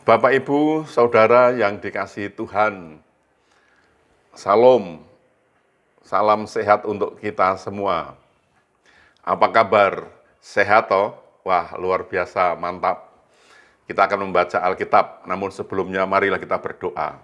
Bapak, Ibu, Saudara yang dikasihi Tuhan, Salam, salam sehat untuk kita semua. Apa kabar? Sehat toh? Wah, luar biasa, mantap. Kita akan membaca Alkitab, namun sebelumnya marilah kita berdoa.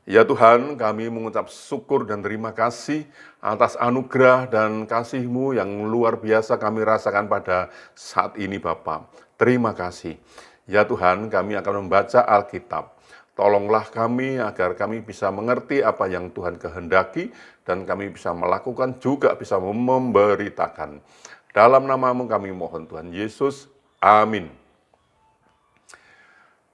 Ya Tuhan, kami mengucap syukur dan terima kasih atas anugerah dan kasih-Mu yang luar biasa kami rasakan pada saat ini Bapa. Terima kasih. Ya Tuhan, kami akan membaca Alkitab. Tolonglah kami agar kami bisa mengerti apa yang Tuhan kehendaki dan kami bisa melakukan juga bisa memberitakan. Dalam nama-Mu kami mohon Tuhan Yesus. Amin.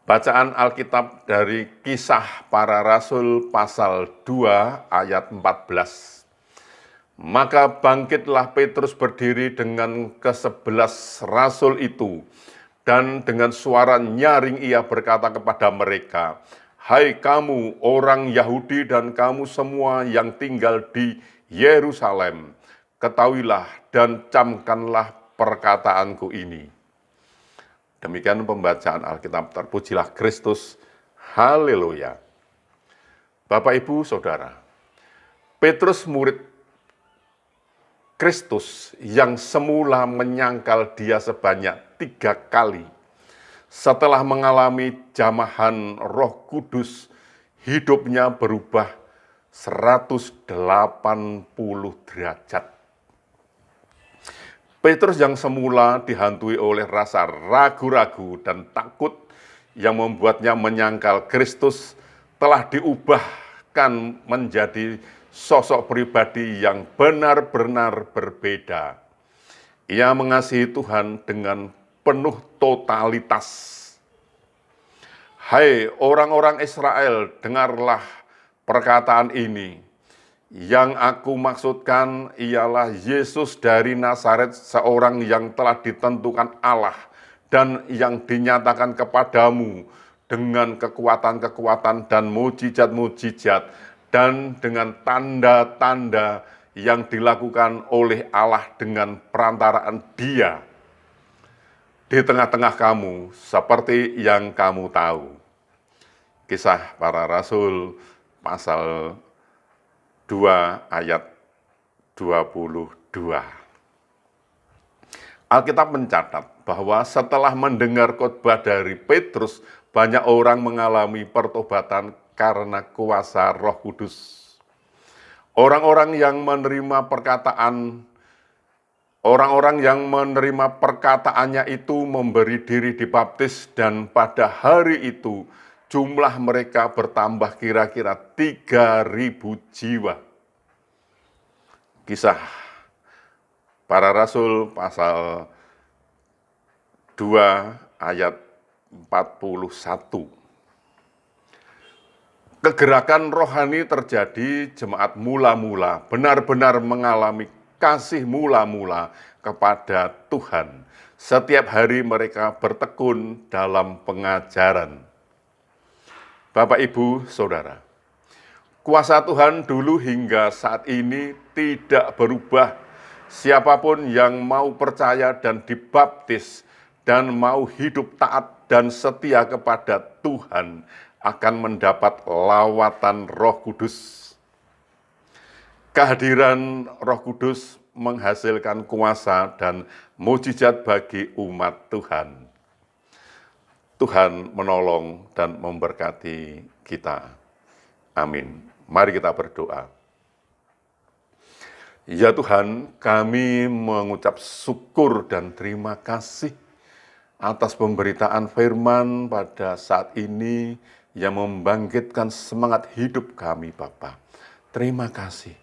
Bacaan Alkitab dari Kisah Para Rasul pasal 2 ayat 14. Maka bangkitlah Petrus berdiri dengan ke-11 rasul itu, dan dengan suara nyaring ia berkata kepada mereka, "Hai kamu orang Yahudi dan kamu semua yang tinggal di Yerusalem, ketahuilah dan camkanlah perkataanku ini." Demikian pembacaan Alkitab, terpujilah Kristus, haleluya. Bapak, Ibu, Saudara, Petrus murid Kristus yang semula menyangkal dia sebanyak 3 kali, setelah mengalami jamahan Roh Kudus, hidupnya berubah 180 derajat. Petrus yang semula dihantui oleh rasa ragu-ragu dan takut yang membuatnya menyangkal Kristus telah diubahkan menjadi sosok pribadi yang benar-benar berbeda. Ia mengasihi Tuhan dengan penuh totalitas. Hai orang-orang Israel, dengarlah perkataan ini. Yang aku maksudkan ialah Yesus dari Nazaret, seorang yang telah ditentukan Allah dan yang dinyatakan kepadamu dengan kekuatan-kekuatan dan mujizat-mujizat dan dengan tanda-tanda yang dilakukan oleh Allah dengan perantaraan Dia di tengah-tengah kamu, seperti yang kamu tahu. Kisah Para Rasul pasal 2 ayat 22. Alkitab mencatat bahwa setelah mendengar khotbah dari Petrus, banyak orang mengalami pertobatan karena kuasa Roh Kudus. Orang-orang yang menerima perkataannya itu memberi diri dibaptis, dan pada hari itu jumlah mereka bertambah kira-kira 3.000 jiwa. Kisah Para Rasul pasal 2 ayat 41. Kegerakan rohani terjadi, jemaat mula-mula benar-benar mengalami kasih mula-mula kepada Tuhan. Setiap hari mereka bertekun dalam pengajaran. Bapak, Ibu, Saudara, kuasa Tuhan dulu hingga saat ini tidak berubah. Siapapun yang mau percaya dan dibaptis dan mau hidup taat dan setia kepada Tuhan akan mendapat lawatan Roh Kudus. Kehadiran Roh Kudus menghasilkan kuasa dan mujizat bagi umat Tuhan. Tuhan menolong dan memberkati kita. Amin. Mari kita berdoa. Ya Tuhan, kami mengucap syukur dan terima kasih atas pemberitaan firman pada saat ini yang membangkitkan semangat hidup kami, Bapa. Terima kasih.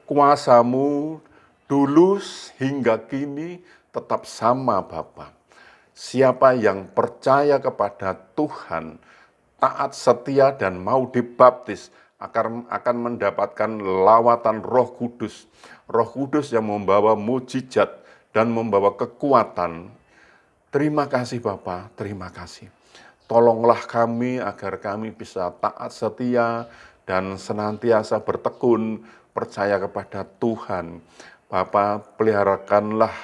Kuasa-Mu dulu hingga kini tetap sama, Bapa. Siapa yang percaya kepada Tuhan, taat, setia, dan mau dibaptis akan mendapatkan lawatan Roh Kudus. Roh Kudus yang membawa mujizat dan membawa kekuatan. Terima kasih Bapa, terima kasih. Tolonglah kami agar kami bisa taat, setia, dan senantiasa bertekun percaya kepada Tuhan. Bapa, peliharakanlah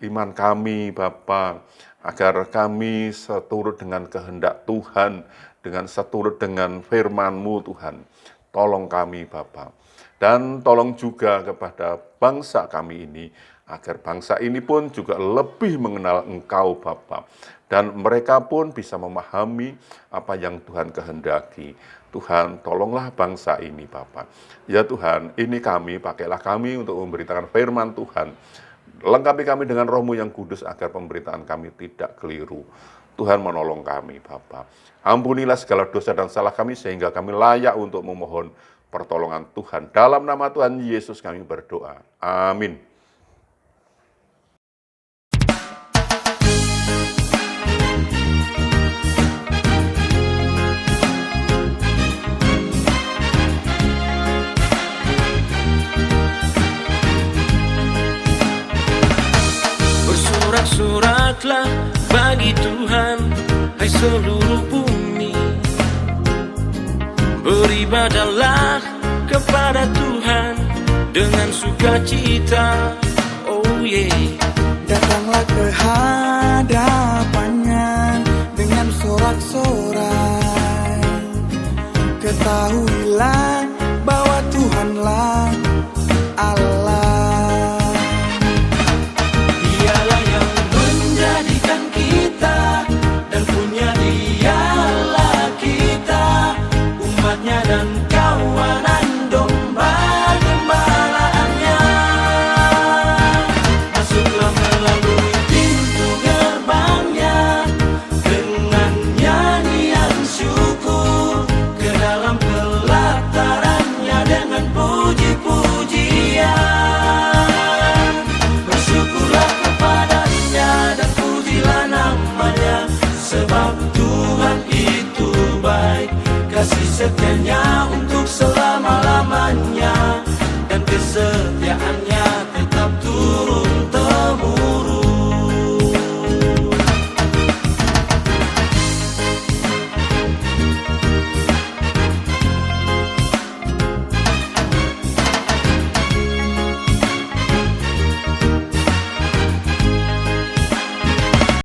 iman kami, Bapa, agar kami seturut dengan kehendak Tuhan, dengan seturut dengan firman-Mu Tuhan. Tolong kami Bapa. Dan tolong juga kepada bangsa kami ini, agar bangsa ini pun juga lebih mengenal Engkau Bapa. Dan mereka pun bisa memahami apa yang Tuhan kehendaki. Tuhan, tolonglah bangsa ini Bapa. Ya Tuhan, ini kami, pakailah kami untuk memberitakan firman Tuhan. Lengkapi kami dengan Roh-Mu yang kudus agar pemberitaan kami tidak keliru. Tuhan menolong kami Bapa. Ampunilah segala dosa dan salah kami sehingga kami layak untuk memohon pertolongan Tuhan. Dalam nama Tuhan Yesus kami berdoa. Amin. Bersorak-soraklah bagi Tuhan, hai seluruh bumi. Beribadahlah kepada Tuhan dengan sukacita. Oh yeah. Datanglah ke hadapannya dengan sorak-sorai. Ketahuilah bahwa Tuhanlah Allah. Dialah yang menjadikan kita, dan punya Dialah kita, umatnya dan kawanan domba gembalaannya. Masuklah melalui pintu gerbangnya dengan nyanyian syukur, ke dalam pelatarannya dengan puji-pujian. Bersyukurlah kepadanya dan pujilah namanya, sebab Tuhan itu baik, kasih setianya untuk selama-lamanya, dan kesetiaannya